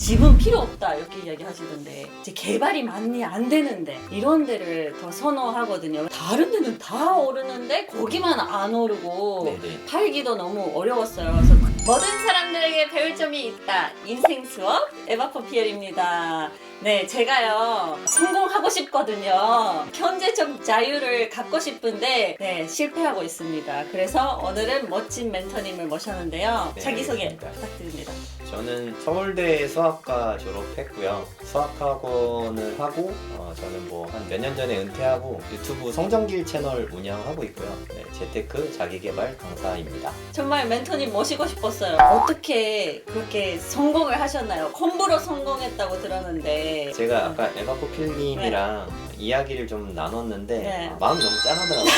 집은 필요 없다 이렇게 이야기하시던데 이제 개발이 많이 안 되는데 이런 데를 더 선호하거든요. 다른 데는 다 오르는데 거기만 안 오르고 네네. 팔기도 너무 어려웠어요. 그래서 모든 사람들에게 배울 점이 있다. 인생 수업 에바포피엘입니다. 네, 제가요 성공하고 싶거든요. 경제적 자유를 갖고 싶은데 네, 실패하고 있습니다. 그래서 오늘은 멋진 멘토님을 모셨는데요. 네, 자기소개 알겠습니다. 부탁드립니다. 저는 서울대 수학과 졸업했고요. 수학학원을 하고 저는 뭐 한 몇 년 전에 은퇴하고 유튜브 성정길 채널 운영하고 있고요. 네, 재테크 자기개발 강사입니다. 정말 멘토님 모시고 싶었어요. 어떻게 그렇게 성공을 하셨나요? 콤보로 성공했다고 들었는데 제가 아까 에바포필님이랑 이야기를 좀 나눴는데 네. 마음이 너무 짠하더라고요.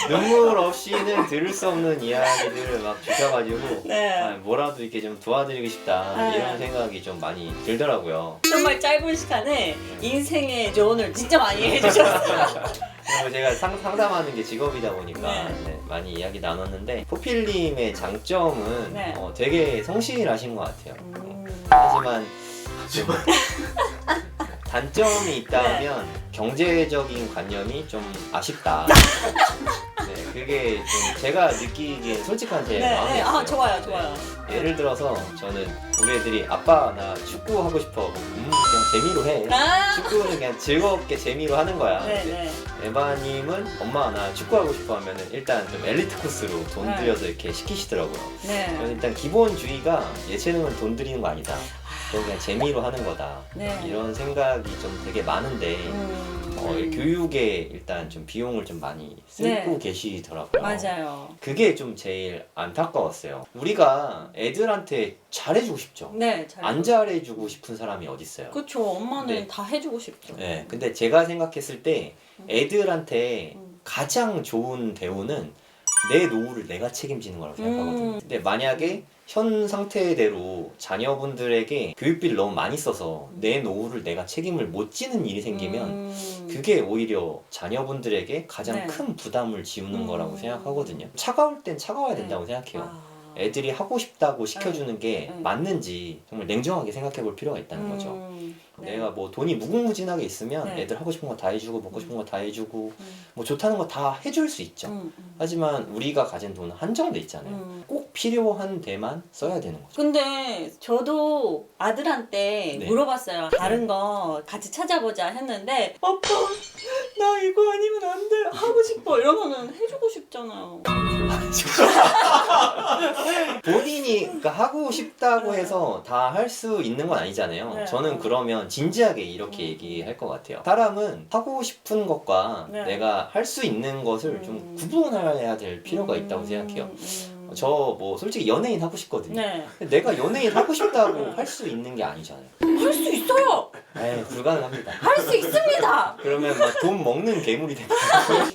눈물 없이는 들을 수 없는 이야기들을 막 주셔가지고 네. 뭐라도 이렇게 좀 도와드리고 싶다 네. 이런 생각이 좀 많이 들더라고요. 정말 짧은 시간에 인생의 조언을 진짜 많이 해주셨어요. 그리고 제가 상담하는 게 직업이다 보니까 네. 네, 많이 이야기 나눴는데 포필님의 장점은 네. 되게 성실하신 것 같아요. 하지만 좀 단점이 있다면 경제적인 관념이 좀 아쉽다. 네, 그게 좀 제가 느끼기엔 솔직한 제 네, 마음이었어요. 아 좋아요, 좋아요. 예를 들어서 저는 우리 애들이 아빠 나 축구 하고 싶어. 그냥 재미로 해. 아, 축구는 그냥 즐겁게 재미로 하는 거야. 네, 네. 에바님은 엄마 나 축구하고 싶어 하면은 일단 좀 엘리트 코스로 돈 네. 들여서 이렇게 시키시더라고요. 네. 저는 일단 기본주의가 예체능은 돈 들이는 거 아니다. 그냥 재미로 하는 거다. 네. 이런 생각이 좀 되게 많은데 교육에 일단 좀 비용을 좀 많이 쓰고 네. 계시더라고요. 맞아요. 그게 좀 제일 안타까웠어요. 우리가 애들한테 잘해주고 싶죠. 네, 잘. 안 잘해주고 싶은 사람이 어딨어요. 그쵸. 엄마는 네. 다 해주고 싶죠. 네, 근데 제가 생각했을 때 애들한테 음. 가장 좋은 대우는 내 노후를 내가 책임지는 거라고 생각하거든요. 근데 만약에 현 상태대로 자녀분들에게 교육비를 너무 많이 써서 내 노후를 내가 책임을 못 지는 일이 생기면 그게 오히려 자녀분들에게 가장 네. 큰 부담을 지우는 거라고 생각하거든요. 차가울 땐 차가워야 된다고 생각해요. 아. 애들이 하고 싶다고 시켜주는 게 네. 맞는지 정말 냉정하게 생각해 볼 필요가 있다는 거죠. 네. 내가 뭐 돈이 무궁무진하게 있으면 네. 애들 하고 싶은 거 다 해주고 먹고 싶은 거 다 해주고 음. 뭐 좋다는 거 다 해줄 수 있죠. 하지만 우리가 가진 돈은 한정돼 있잖아요. 꼭 필요한 데만 써야 되는 거죠. 근데 저도 아들한테 네. 물어봤어요. 다른 거 같이 찾아보자 했는데 아빠 나 이거 아니면 안 돼. 하고 싶어. 이러면은 해주고 싶잖아요. 본인이 그러니까 하고 싶다고 해서 다 할 수 있는 건 아니잖아요. 네. 저는 그러면 진지하게 이렇게 얘기할 것 같아요. 사람은 하고 싶은 것과 네. 내가 할 수 있는 것을 좀 구분해야 될 필요가 있다고 생각해요. 저 뭐 솔직히 연예인 하고 싶거든요. 네. 근데 내가 연예인 하고 싶다고 할 수 있는 게 아니잖아요. 할 수 있어요. 에이, 불가능합니다. 할 수 있습니다. 그러면 막 돈 먹는 괴물이 되는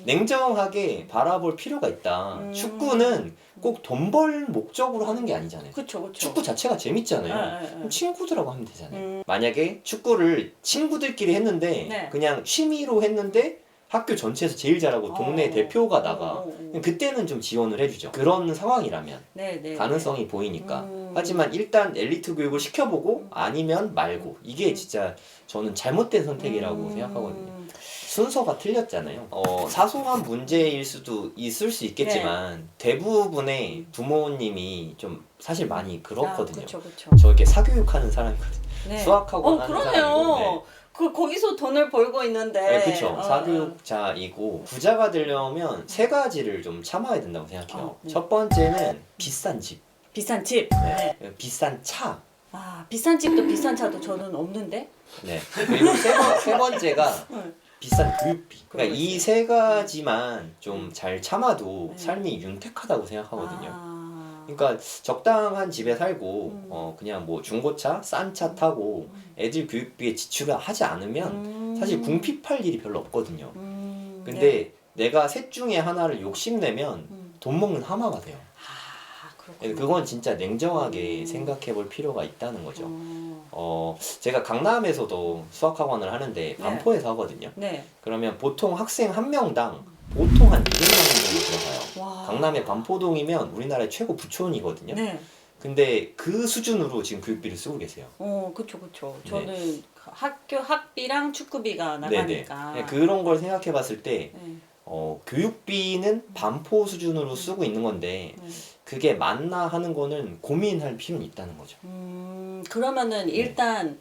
냉정하게 바라볼 필요가 있다. 축구는 꼭 돈 벌 목적으로 하는 게 아니잖아요. 그쵸, 그쵸. 축구 자체가 재밌잖아요. 네, 네, 그럼 친구들하고 하면 되잖아요. 네. 만약에 축구를 친구들끼리 했는데 네. 그냥 취미로 했는데 학교 전체에서 제일 잘하고 동네 대표가 나가. 그때는 좀 지원을 해주죠. 그런 상황이라면 네, 네. 가능성이 보이니까. 하지만 일단 엘리트 교육을 시켜보고 아니면 말고 이게 진짜 저는 잘못된 선택이라고 생각하거든요. 순서가 틀렸잖아요. 사소한 문제일 수도 있을 수 있겠지만 대부분의 부모님이 좀 사실 많이 그렇거든요. 그쵸, 그쵸. 저 이렇게 사교육하는 사람이거든요. 네. 수학학원 하는 사람이고. 그러네요. 거기서 돈을 벌고 있는데. 네, 그렇죠. 사교육자이고 부자가 되려면 세 가지를 좀 참아야 된다고 생각해요. 네. 첫 번째는 비싼 집, 비싼 집. 네. 네. 비싼 차, 아, 비싼 집도 비싼 차도 저는 없는데. 네. 그리고 세 번째가 네. 비싼 교육비. 그러니까 그러겠어요. 이 세 가지만 좀 잘 참아도 네. 삶이 윤택하다고 생각하거든요. 아. 그러니까 적당한 집에 살고 그냥 뭐 중고차, 싼 차 타고 애들 교육비에 지출을 하지 않으면 사실 궁핍할 일이 별로 없거든요. 근데 네. 내가 셋 중에 하나를 욕심내면 돈 먹는 하마가 돼요. 아, 그렇구나. 그건 진짜 냉정하게 생각해 볼 필요가 있다는 거죠. 제가 강남에서도 수학학원을 하는데 반포에서 하거든요. 네. 그러면 보통 학생 한 명당 보통 한 200만 원 정도 들어가요. 와. 강남의 반포동이면 우리나라의 최고 부촌이거든요. 네. 근데 그 수준으로 지금 교육비를 쓰고 계세요. 그쵸. 네. 저는 학교 학비랑 축구비가 나가니까. 네, 그런 걸 생각해 봤을 때 네. 교육비는 반포 수준으로 쓰고 있는 건데 그게 맞나 하는 거는 고민할 필요는 있다는 거죠. 그러면은 일단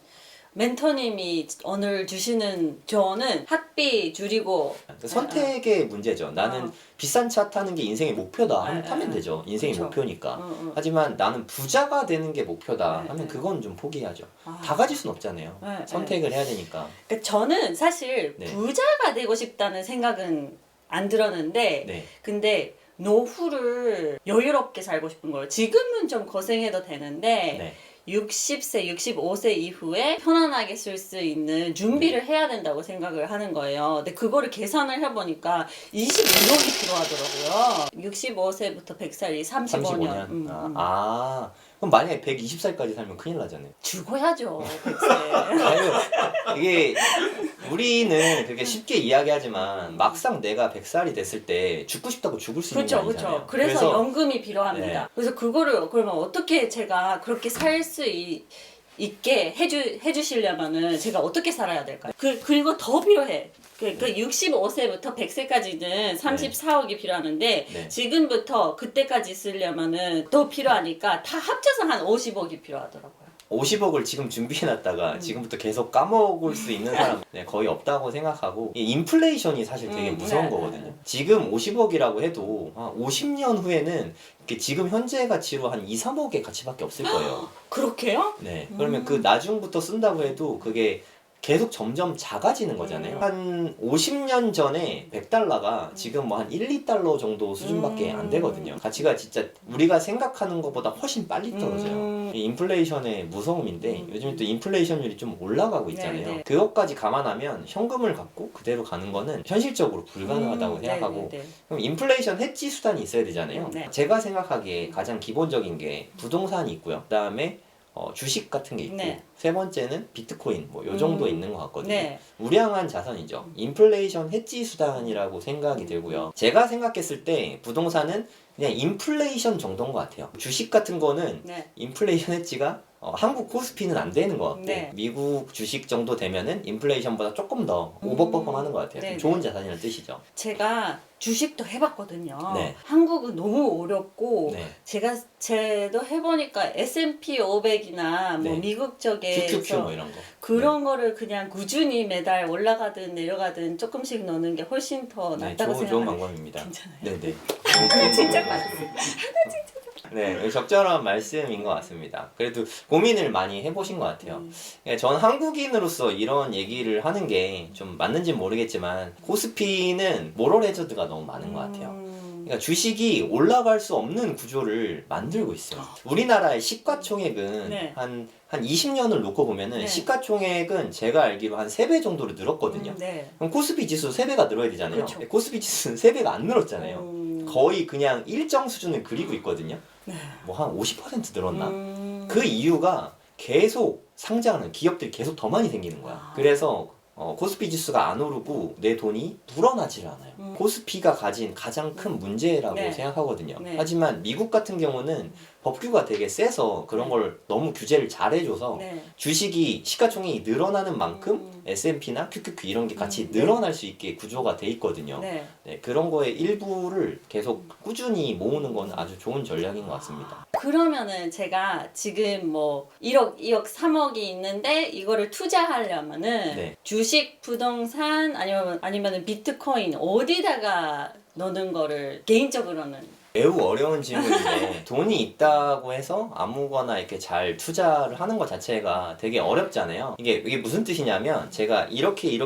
멘토님이 언어를 주시는 저는 학비 줄이고 선택의 문제죠. 나는 비싼 차 타는 게 인생의 목표다 하면 네, 타면 되죠. 인생의 그쵸. 목표니까. 하지만 나는 부자가 되는 게 목표다 하면 그건 좀 포기하죠. 다 가질 순 없잖아요. 네, 선택을 해야 되니까. 그러니까 저는 사실 네. 부자가 되고 싶다는 생각은 안 들었는데 네. 근데 노후를 여유롭게 살고 싶은 거예요. 지금은 좀 고생해도 되는데 네. 60세, 65세 이후에 편안하게 쓸 수 있는 준비를 해야 된다고 생각을 하는 거예요. 근데 그거를 계산을 해보니까 21억이 필요하더라고요. 65세부터 100살이 35년. 35년. 그럼 만약에 120살까지 살면 큰일 나잖아요. 죽어야죠, 100세. 아유, 이게 우리는 그렇게 쉽게 이야기하지만 막상 내가 100살이 됐을 때 죽고 싶다고 죽을 수 있는 게 아니잖아요. 그래서 연금이 필요합니다. 네. 그래서 그거를 그러면 어떻게 제가 그렇게 살 수 있게 해주시려면은 제가 어떻게 살아야 될까요? 그리고 더 필요해. 그 65세부터 100세까지는 34억이 필요하는데 네. 지금부터 그때까지 쓰려면은 더 필요하니까 다 합쳐서 한 50억이 필요하더라고요. 50억을 지금 준비해놨다가 지금부터 계속 까먹을 수 있는 사람 거의 없다고 생각하고 이 인플레이션이 사실 되게 무서운 거거든요. 지금 50억이라고 해도 한 50년 후에는 이렇게 지금 현재 가치로 한 2, 3억의 가치밖에 없을 거예요. 그렇게요? 네. 그러면 그 나중부터 쓴다고 해도 그게 계속 점점 작아지는 거잖아요. 한 50년 전에 100달러가 지금 뭐 한 1, 2달러 정도 수준밖에 안 되거든요. 가치가 진짜 우리가 생각하는 것보다 훨씬 빨리 떨어져요. 이 인플레이션의 무서움인데 요즘 또 인플레이션율이 좀 올라가고 있잖아요. 네. 그것까지 감안하면 현금을 갖고 그대로 가는 거는 현실적으로 불가능하다고 생각하고 그럼 인플레이션 해지 수단이 있어야 되잖아요. 네. 제가 생각하기에 가장 기본적인 게 부동산이 있고요. 그다음에 주식 같은 게 있고 네. 세 번째는 비트코인 뭐 요 정도 있는 것 같거든요. 네. 우량한 자산이죠. 인플레이션 해지 수단이라고 생각이 들고요. 제가 생각했을 때 부동산은 그냥 인플레이션 정도인 것 같아요. 주식 같은 거는 네. 인플레이션 해지가 한국 코스피는 안 되는 것 같고 네. 미국 주식 정도 되면은 인플레이션보다 조금 더 오버퍼폼하는 것 같아요. 네, 좋은 네. 자산이라는 뜻이죠. 제가 주식도 해봤거든요. 네. 한국은 너무 어렵고 네. 제도 해보니까 S&P 500이나 뭐 네. 미국 QQQ 쪽에서 뭐 이런 거. 그런 거를 그냥 꾸준히 매달 올라가든 내려가든 조금씩 넣는 게 훨씬 더 네, 낫다고 좋은 생각해요. 방법입니다. 괜찮아요. 네네. 진짜 맛있어요. 네, 적절한 말씀인 것 같습니다. 그래도 고민을 많이 해보신 것 같아요. 전 한국인으로서 이런 얘기를 하는 게 좀 맞는지는 모르겠지만 코스피는 모럴 해저드가 너무 많은 것 같아요. 그러니까 주식이 올라갈 수 없는 구조를 만들고 있어요. 우리나라의 시가총액은 네. 한 20년을 놓고 보면은 네. 시가총액은 제가 알기로 한 3배 정도로 늘었거든요. 네. 그럼 코스피 지수 3배가 늘어야 되잖아요. 그렇죠. 근데 코스피 지수는 3배가 안 늘었잖아요. 거의 그냥 일정 수준을 그리고 있거든요. 네. 뭐 한 50% 늘었나? 그 이유가 계속 상장하는 기업들이 계속 더 많이 생기는 거야. 그래서 코스피 지수가 안 오르고 내 돈이 불어나질 않아요. 코스피가 가진 가장 큰 문제라고 네. 생각하거든요. 네. 하지만 미국 같은 경우는 법규가 되게 세서 그런 걸 너무 규제를 잘 해줘서 네. 주식이 시가총액이 늘어나는 만큼 S&P나 QQQ 이런 게 같이 늘어날 수 있게 구조가 돼 있거든요. 네. 네, 그런 거의 일부를 계속 꾸준히 모으는 건 아주 좋은 전략인 것 같습니다. 그러면은 제가 지금 뭐 1억, 2억, 3억이 있는데 이거를 투자하려면은 네. 주식, 부동산 아니면은 비트코인 어디다가 넣는 거를 개인적으로는 매우 어려운 질문인데 돈이 있다고 해서 아무거나 이렇게 잘 투자를 하는 것 자체가 되게 어렵잖아요. 이게 무슨 뜻이냐면 제가 이렇게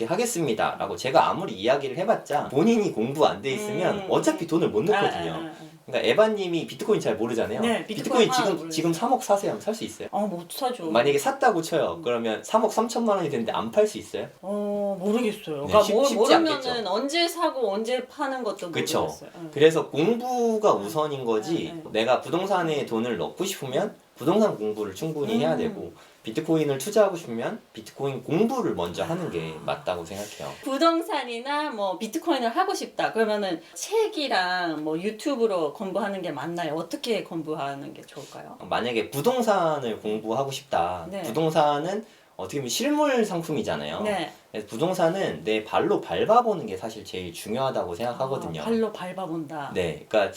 하겠습니다 라고 제가 아무리 이야기를 해봤자 본인이 공부 안 돼 있으면 어차피 돈을 못 넣거든요. 그러니까 에바님이 비트코인 잘 모르잖아요. 네, 비트코인 비트코인 지금 3억 사세요 하면 살 수 있어요? 못 사죠. 만약에 샀다고 쳐요. 그러면 3억 3천만 원이 되는데 안 팔 수 있어요? 모르겠어요. 네, 그러니까 쉽지 모르면은 않겠죠. 언제 사고 언제 파는 것도 그쵸. 모르겠어요. 그래서 공부가 우선인 거지 네. 내가 부동산에 돈을 넣고 싶으면 부동산 공부를 충분히 해야 되고 비트코인을 투자하고 싶으면 비트코인 공부를 먼저 하는 게 맞다고 생각해요. 부동산이나 뭐 비트코인을 하고 싶다. 그러면은 책이랑 뭐 유튜브로 공부하는 게 맞나요? 어떻게 공부하는 게 좋을까요? 만약에 부동산을 공부하고 싶다. 네. 부동산은 어떻게 보면 실물 상품이잖아요. 네. 그래서 부동산은 내 발로 밟아보는 게 사실 제일 중요하다고 생각하거든요. 발로 밟아본다. 네, 그러니까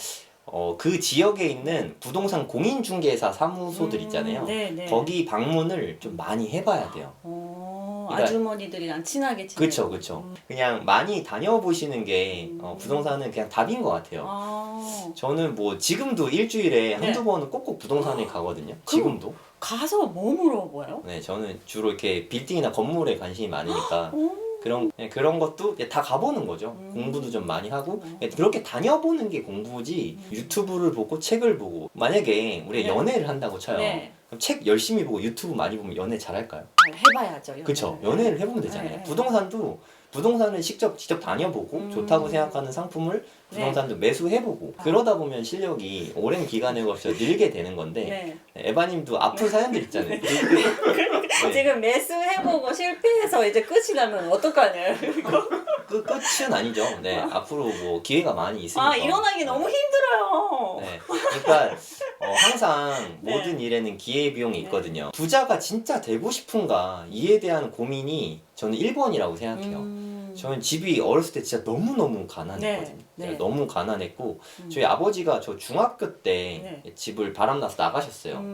그 지역에 있는 부동산 공인중개사 사무소들 있잖아요. 네. 거기 방문을 좀 많이 해봐야 돼요. 그러니까- 아주머니들이랑 친하게 지내고. 그쵸. 그냥 많이 다녀보시는 게 부동산은 그냥 답인 것 같아요. 저는 뭐 지금도 일주일에 한두 번은 꼭꼭 부동산에 가거든요. 지금도. 가서 뭐 물어봐요? 네, 저는 주로 이렇게 빌딩이나 건물에 관심이 많으니까 그런 것도 다 가보는 거죠. 공부도 좀 많이 하고 그렇게 다녀보는 게 공부지 유튜브를 보고 책을 보고 만약에 우리가 연애를 한다고 쳐요. 네. 그럼 책 열심히 보고 유튜브 많이 보면 연애 잘할까요? 해봐야죠. 그쵸. 연애를 해보면 되잖아요. 네. 부동산을 직접 좋다고 음. 생각하는 상품을 부동산도 매수해보고 그러다 보면 실력이 오랜 기간에 걸쳐 늘게 되는 건데 에바님도 아픈 사연들 있잖아요. 네. 지금 매수해보고 실패해서 이제 끝이 나면 어떡하냐 이거. 끝은 아니죠. 네, 앞으로 뭐 기회가 많이 있으니까. 일어나기 너무 힘들어요. 네, 그러니까 항상 네. 모든 일에는 기회 비용이 있거든요. 부자가 진짜 되고 싶은가 이에 대한 고민이 저는 1번이라고 생각해요. 저는 집이 어렸을 때 진짜 너무너무 가난했거든요. 네. 너무 가난했고 저희 아버지가 저 중학교 때 집을 바람나서 나가셨어요.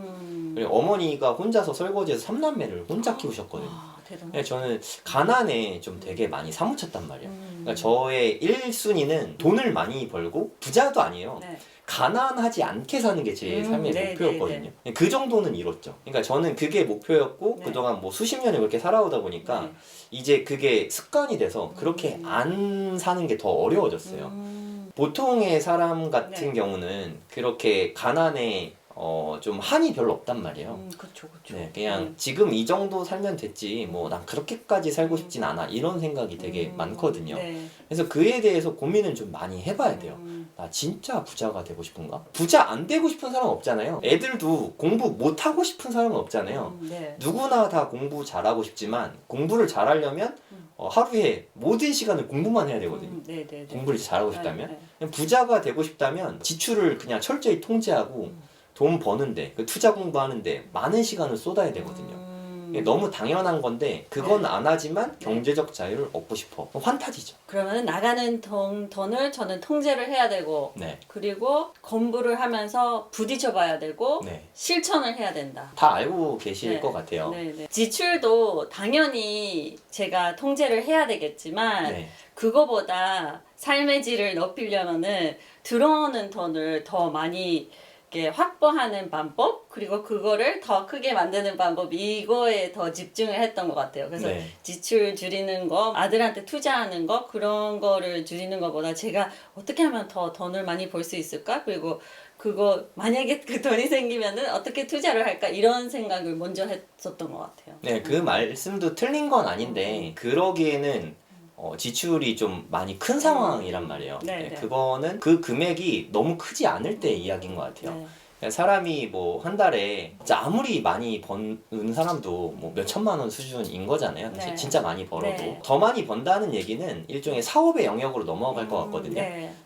그리고 어머니가 혼자서 설거지해서 3남매를 혼자 키우셨거든요. 대단하다. 저는 가난에 좀 되게 많이 사무쳤단 말이에요. 그러니까 저의 1순위는 돈을 많이 벌고 부자도 아니에요. 가난하지 않게 사는 게 제 삶의 목표였거든요. 그 정도는 이뤘죠. 그러니까 저는 그게 목표였고 그동안 뭐 수십 년을 그렇게 살아오다 보니까 이제 그게 습관이 돼서 그렇게 안 사는 게 더 어려워졌어요. 보통의 사람 같은 경우는 그렇게 가난에 좀 한이 별로 없단 말이에요. 그쵸. 네, 그냥 지금 이 정도 살면 됐지 뭐 난 그렇게까지 살고 싶진 않아 이런 생각이 되게 많거든요. 그래서 그에 대해서 고민을 좀 많이 해봐야 돼요. 나 진짜 부자가 되고 싶은가? 부자 안 되고 싶은 사람은 없잖아요. 애들도 공부 못 하고 싶은 사람은 없잖아요. 누구나 다 공부 잘하고 싶지만 공부를 잘하려면 하루에 모든 시간을 공부만 해야 되거든요. 공부를 잘하고 싶다면 그냥 부자가 되고 싶다면 지출을 그냥 철저히 통제하고 돈 버는데 그 투자 공부하는데 많은 시간을 쏟아야 되거든요. 이게 너무 당연한 건데 그건 안 하지만 경제적 자유를 얻고 싶어. 환타지죠. 그러면 나가는 돈을 저는 통제를 해야 되고 그리고 공부를 하면서 부딪혀봐야 되고 실천을 해야 된다. 다 알고 계실 것 같아요. 지출도 당연히 제가 통제를 해야 되겠지만 그거보다 삶의 질을 높이려면은 들어오는 돈을 더 많이 확보하는 방법 그리고 그거를 더 크게 만드는 방법 이거에 더 집중을 했던 것 같아요. 그래서 지출 줄이는 거 아들한테 투자하는 거 그런 거를 줄이는 것보다 제가 어떻게 하면 더 돈을 많이 벌 수 있을까 그리고 그거 만약에 그 돈이 생기면은 어떻게 투자를 할까 이런 생각을 먼저 했었던 것 같아요. 네, 그 말씀도 틀린 건 아닌데 그러기에는 지출이 좀 많이 큰 상황이란 말이에요. 그거는 그 금액이 너무 크지 않을 때 이야기인 것 같아요. 사람이 뭐 한 달에 진짜 아무리 많이 버는 사람도 뭐 몇 천만 원 수준인 거잖아요. 진짜 많이 벌어도 더 많이 번다는 얘기는 일종의 사업의 영역으로 넘어갈 것 같거든요.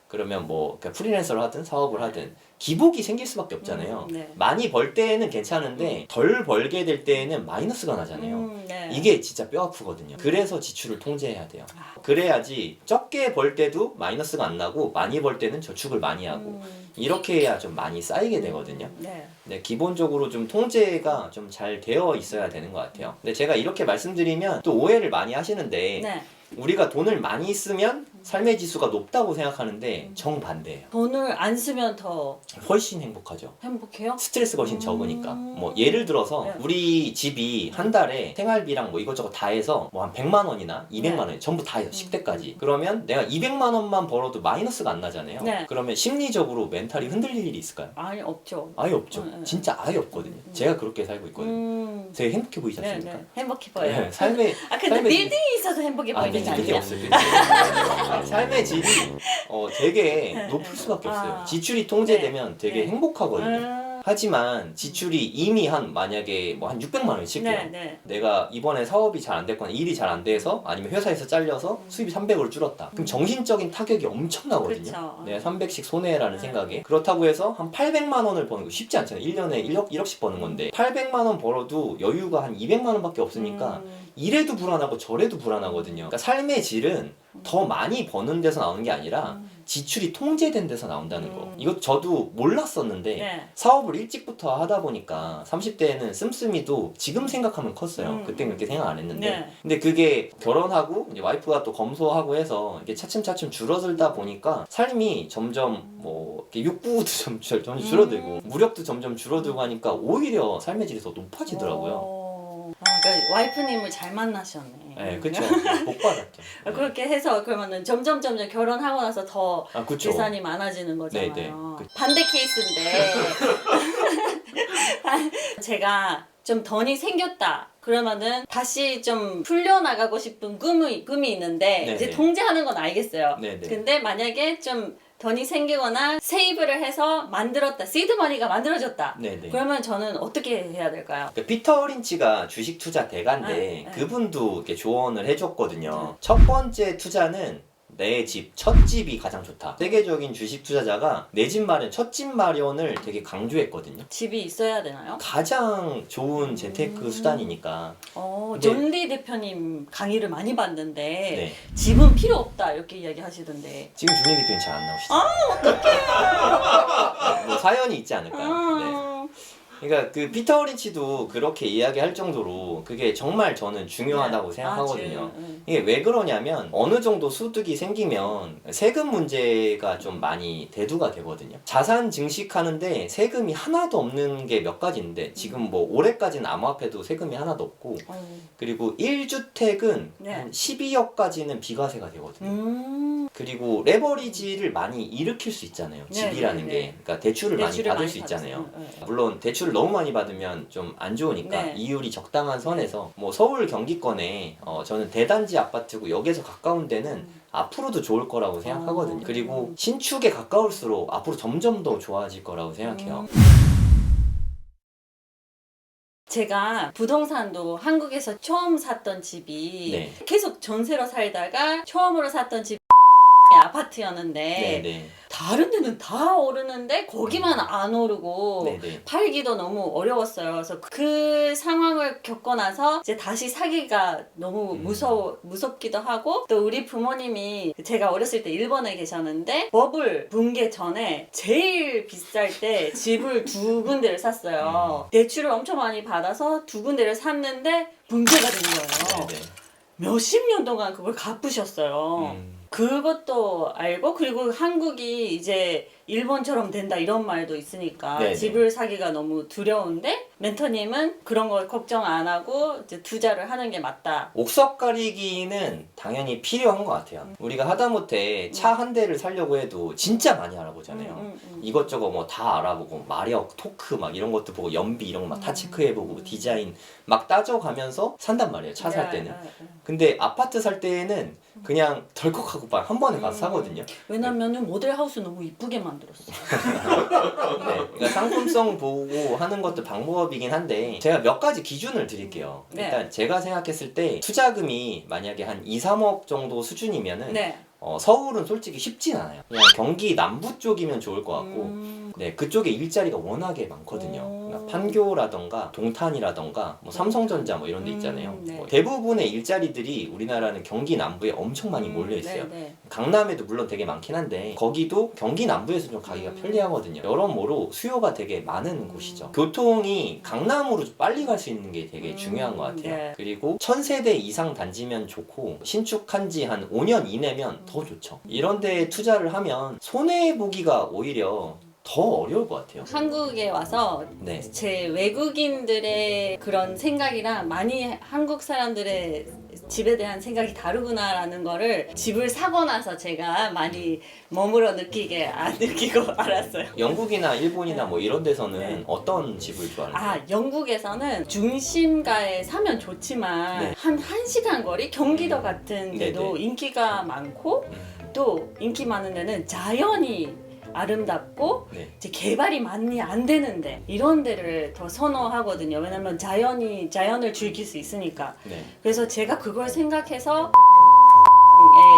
그러면 뭐 프리랜서를 하든 사업을 하든 기복이 생길 수밖에 없잖아요. 많이 벌 때는 괜찮은데 덜 벌게 될 때는 마이너스가 나잖아요. 이게 진짜 뼈 아프거든요. 그래서 지출을 통제해야 돼요. 그래야지 적게 벌 때도 마이너스가 안 나고 많이 벌 때는 저축을 많이 하고 이렇게 해야 좀 많이 쌓이게 되거든요. 기본적으로 좀 통제가 좀 잘 되어 있어야 되는 것 같아요. 근데 제가 이렇게 말씀드리면 또 오해를 많이 하시는데 우리가 돈을 많이 쓰면 삶의 지수가 높다고 생각하는데 정반대예요. 돈을 안 쓰면 더 훨씬 행복하죠. 행복해요? 스트레스가 훨씬 적으니까. 뭐 예를 들어서 우리 집이 한 달에 생활비랑 뭐 이것저것 다 해서 뭐 한 100만 원이나 200만 원 전부 다 해요. 식대까지. 그러면 내가 200만 원만 벌어도 마이너스가 안 나잖아요. 그러면 심리적으로 멘탈이 흔들릴 일이 있을까요? 아니 없죠. 아예 없죠. 진짜 아예 없거든요. 제가 그렇게 살고 있거든요. 되게 행복해 보이지 않습니까? 행복해 보여요. 삶의 근데 삶의 빌딩이 있어서 행복해 보이는 게 빌딩이 아니야? 없어요. 삶의 질이 되게 높을 수밖에 없어요. 지출이 통제되면 되게 행복하거든요. 하지만 지출이 이미 만약에 뭐 한 600만 원을 칠게요. 네, 네. 내가 이번에 사업이 잘 안 됐거나 일이 잘 안 돼서 아니면 회사에서 잘려서 수입이 300으로 줄었다. 그럼 정신적인 타격이 엄청나거든요. 그쵸. 내가 300씩 손해라는 네. 생각에. 그렇다고 해서 한 800만 원을 버는 거 쉽지 않잖아요. 1년에 1억씩 버는 건데 800만 원 벌어도 여유가 한 200만 원밖에 없으니까 이래도 불안하고 저래도 불안하거든요. 그러니까 삶의 질은 더 많이 버는 데서 나오는 게 아니라 지출이 통제된 데서 나온다는 거. 이거 저도 몰랐었는데 네. 사업을 일찍부터 하다 보니까 30대에는 씀씀이도 지금 생각하면 컸어요. 그때는 그렇게 생각 안 했는데. 네. 근데 그게 결혼하고 이제 와이프가 또 검소하고 해서 이게 차츰차츰 줄어들다 보니까 삶이 점점 뭐 이렇게 욕구도 점점 줄어들고 무력도 점점 줄어들고 하니까 오히려 삶의 질이 더 높아지더라고요. 그러니까 와이프님을 잘 만나셨네. 네, 그쵸. 복 받았죠. 그렇게 해서 그러면은 점점 결혼하고 나서 더 그쵸. 재산이 많아지는 거잖아요. 네네. 반대 케이스인데 제가 좀 돈이 생겼다. 그러면은 다시 좀 풀려나가고 싶은 꿈이 있는데 네네. 이제 통제하는 건 알겠어요. 네네. 근데 만약에 좀 돈이 생기거나 세이브를 해서 만들었다. 시드머니가 만들어졌다. 네네. 그러면 저는 어떻게 해야 될까요? 그러니까 피터 린치가 주식 투자 대가인데 네. 그분도 이렇게 조언을 해줬거든요. 첫 번째 투자는 내 집, 첫 집이 가장 좋다. 세계적인 주식 투자자가 내 집 마련, 첫 집 마련을 되게 강조했거든요. 집이 있어야 되나요? 가장 좋은 재테크 수단이니까. 근데- 존리 대표님 강의를 많이 봤는데 네. 집은 필요 없다 이렇게 이야기하시던데. 지금 준희 대표님 잘 안 나오시죠? 뭐 사연이 있지 않을까요? 네. 그러니까 그 피터 린치도 그렇게 이야기할 정도로 그게 정말 저는 중요하다고 생각하거든요. 이게 왜 그러냐면 어느 정도 소득이 생기면 세금 문제가 좀 많이 대두가 되거든요. 자산 증식하는데 세금이 하나도 없는 게 몇 가지인데 지금 뭐 올해까지는 암호화폐도 세금이 하나도 없고 그리고 1주택은 네. 한 12억까지는 비과세가 되거든요. 그리고 레버리지를 많이 일으킬 수 있잖아요. 네, 집이라는 네, 게. 네. 그러니까 대출을 많이 대출을 받을 많이 수 있잖아요. 받았어요. 네. 물론 대출을 너무 많이 받으면 좀 안 좋으니까 네. 이율이 적당한 선에서 뭐 서울 경기권에 저는 대단지 아파트고 역에서 가까운 데는 앞으로도 좋을 거라고 생각하거든요. 그리고 신축에 가까울수록 앞으로 점점 더 좋아질 거라고 생각해요. 제가 부동산도 한국에서 처음 샀던 집이 네. 계속 전세로 살다가 처음으로 샀던 집 아파트였는데 네네. 다른 데는 다 오르는데 거기만 안 오르고 네네. 팔기도 너무 어려웠어요. 그래서 그 상황을 겪고 나서 이제 다시 사기가 너무 무섭기도 하고 또 우리 부모님이 제가 어렸을 때 일본에 계셨는데 버블 붕괴 전에 제일 비쌀 때 집을 2군데를 샀어요. 대출을 엄청 많이 받아서 2군데를 샀는데 붕괴가 된 거예요. 네네. 몇십 년 동안 그걸 갚으셨어요. 그것도 알고 그리고 한국이 이제 일본처럼 된다 이런 말도 있으니까 네네. 집을 사기가 너무 두려운데 멘토님은 그런 걸 걱정 안 하고 이제 투자를 하는 게 맞다. 옥석 가리기는 당연히 필요한 것 같아요. 우리가 하다못해 차 한 대를 사려고 해도 진짜 많이 알아보잖아요. 이것저것 뭐 다 알아보고 마력, 토크 막 이런 것도 보고 연비 이런 거 막 다 체크해보고 디자인 막 따져가면서 산단 말이에요. 차 살 때는. 근데 아파트 살 때는 그냥 덜컥하고 막 한 번에 가서 사거든요. 왜냐면은 모델하우스 너무 이쁘게 만들었어. 네, 그러니까 상품성 보고 하는 것도 방법이긴 한데 제가 몇 가지 기준을 드릴게요. 네. 일단 제가 생각했을 때 투자금이 만약에 한 2, 3억 정도 수준이면은 네. 서울은 솔직히 쉽진 않아요. 그냥 경기 남부 쪽이면 좋을 것 같고 네, 그쪽에 일자리가 워낙에 많거든요. 그러니까 판교라던가 동탄이라던가 뭐 삼성전자 뭐 이런 데 있잖아요. 네. 뭐 대부분의 일자리들이 우리나라는 경기 남부에 엄청 많이 몰려 있어요. 네. 강남에도 물론 되게 많긴 한데 거기도 경기 남부에서 좀 가기가 편리하거든요. 여러모로 수요가 되게 많은 곳이죠. 교통이 강남으로 좀 빨리 갈 수 있는 게 되게 중요한 것 같아요. 네. 그리고 1000세대 이상 단지면 좋고 신축한 지 한 5년 이내면 더 좋죠. 이런 데에 투자를 하면 손해보기가 오히려 더 어려울 것 같아요. 한국에 와서 네. 제 외국인들의 그런 생각이랑 많이 한국 사람들의 집에 대한 생각이 다르구나라는 거를 집을 사고 나서 제가 많이 몸으로 느끼고 알았어요. 영국이나 일본이나 뭐 이런 데서는 어떤 집을 좋아하나요? 영국에서는 중심가에 사면 좋지만 네. 한 1시간 거리 경기도 같은 데도 네네. 인기가 많고 또 인기 많은 데는 자연이 아름답고 네. 이제 개발이 많이 안 되는데 이런 데를 더 선호하거든요. 왜냐면 자연을 즐길 수 있으니까. 네. 그래서 제가 그걸 생각해서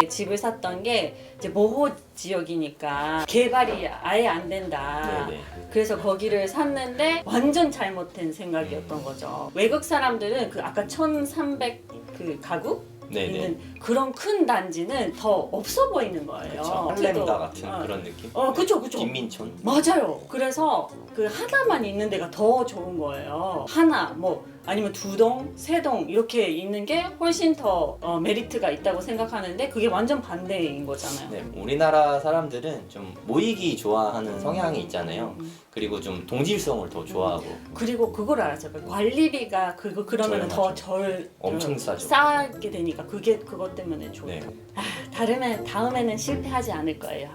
에 집을 샀던 게 이제 모호 지역이니까 개발이 아예 안 된다. 네네. 그래서 거기를 샀는데 완전 잘못된 생각이었던 거죠. 외국 사람들은 그 아까 1300 그 가구 네네. 있는 그런 큰 단지는 더 없어 보이는 거예요. 그렇죠. 할렘가 같은 그런 느낌. 그쵸. 빈민촌. 맞아요. 그래서 그 하나만 있는 데가 더 좋은 거예요. 하나 뭐 아니면 2동, 3동 이렇게 있는 게 훨씬 더 메리트가 있다고 생각하는데 그게 완전 반대인 거잖아요. 네, 우리나라 사람들은 좀 모이기 좋아하는 성향이 있잖아요. 그리고 좀 동질성을 더 좋아하고. 그리고 그걸 알았어요. 관리비가 그러면 더 엄청 싸죠. 싸게 되니까 그것 때문에 좋다. 네. 다음에는 실패하지 않을 거예요.